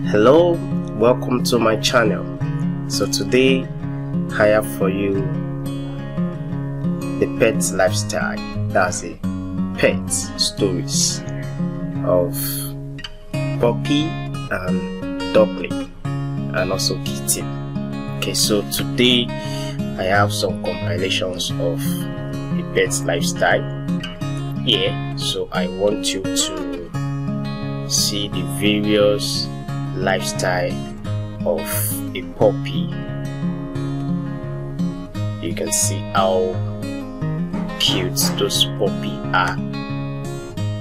Hello, welcome to my channel. So today I have for you the pet lifestyle. That's it, pet stories of puppy and duckling and also kitty. Okay, so today I have some compilations of the pet lifestyle here. So I want you to see the various lifestyle of a puppy. You can see how cute those puppy are.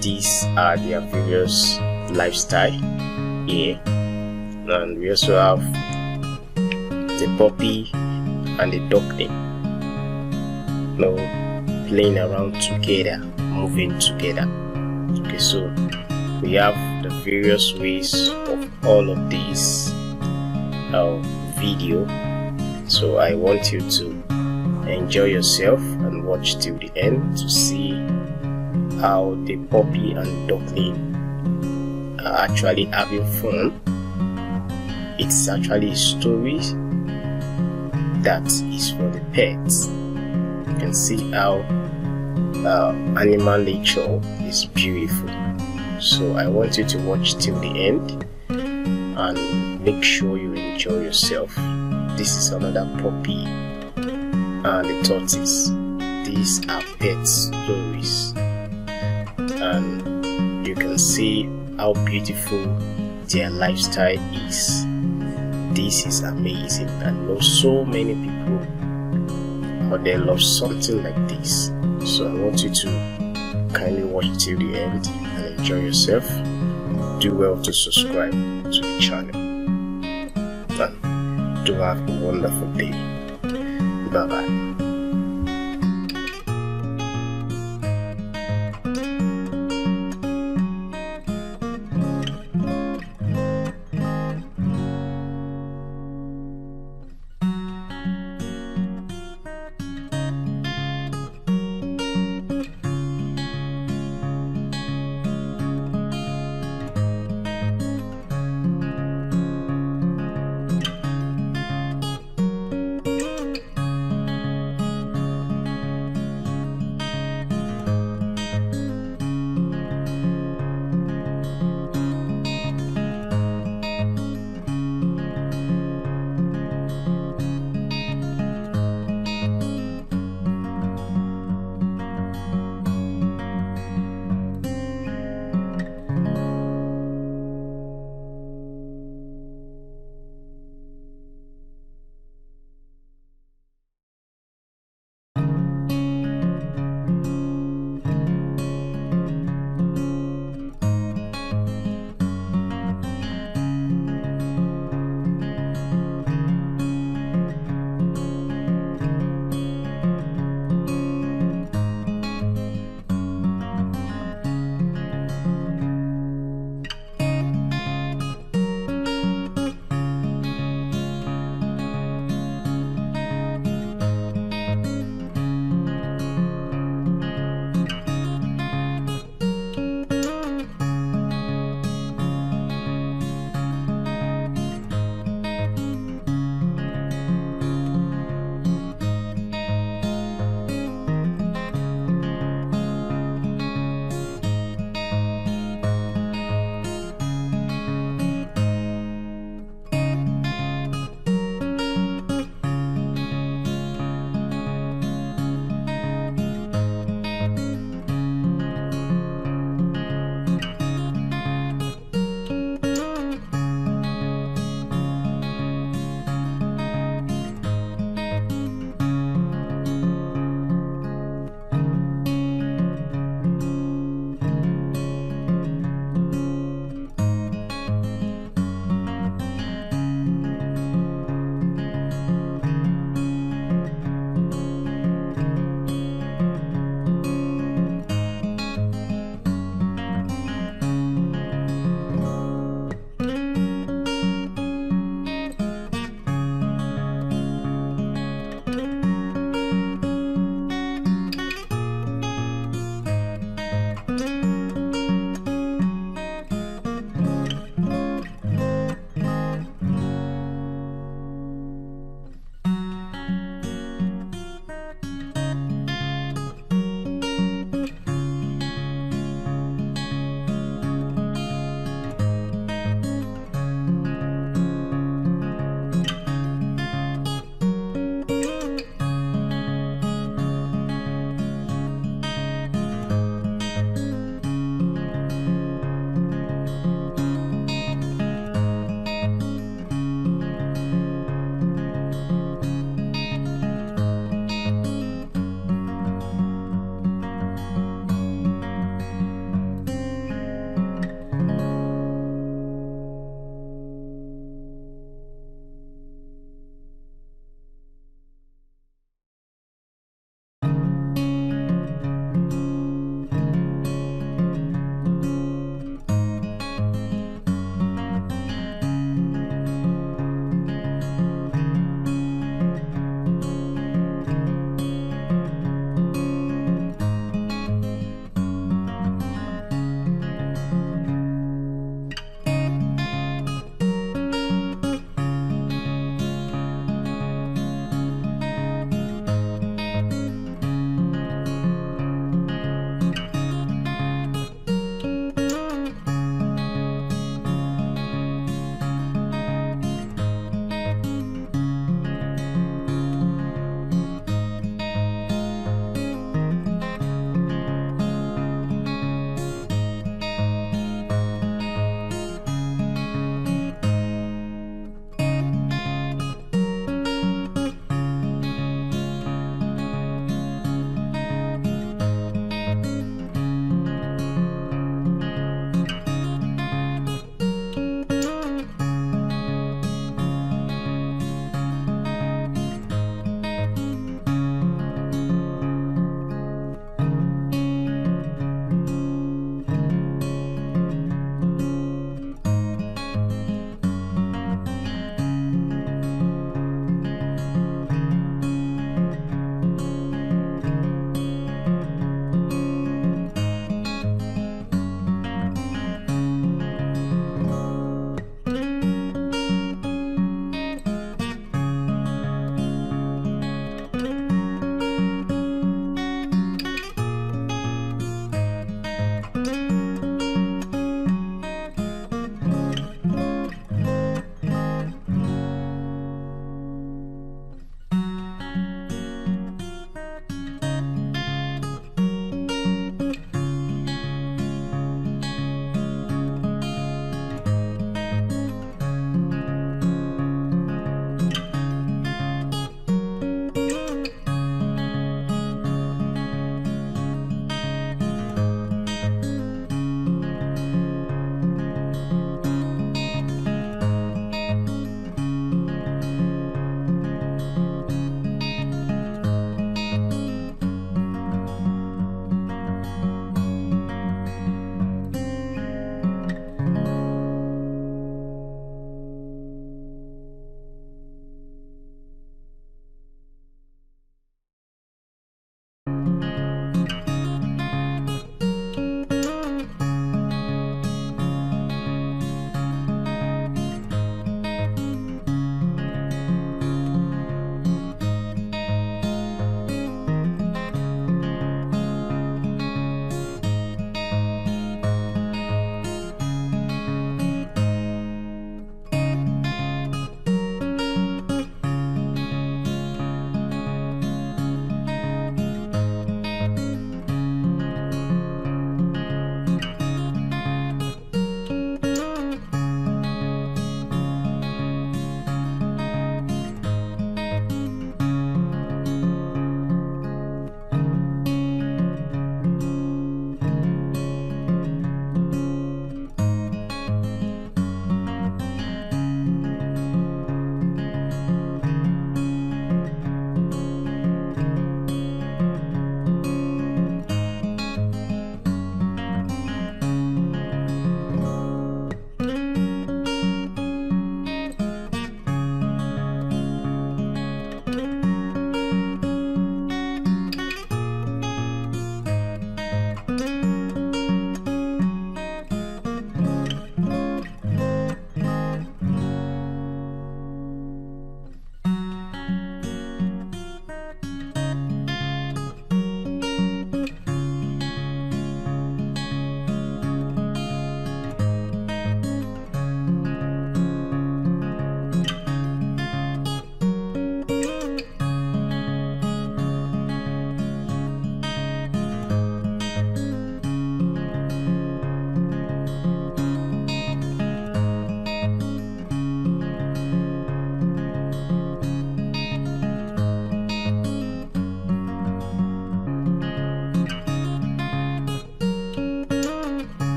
These are their various lifestyle here, and we also have the puppy and the duckling, playing around together, moving together. Okay, so we have the various ways of all of these video. So I want you to enjoy yourself and watch till the end to see how the puppy and duckling are actually having fun. It's actually a story that is for the pets. You can see how animal nature is beautiful. So I want you to watch till the end and make sure you enjoy yourself. This is another puppy and the tortoise. These are pet stories, and you can see how beautiful their lifestyle is. This is amazing. I know so many people out there love something like this. So I want you to kindly watch till the end and enjoy yourself. Do well to subscribe to the channel, and do have a wonderful day. Bye bye.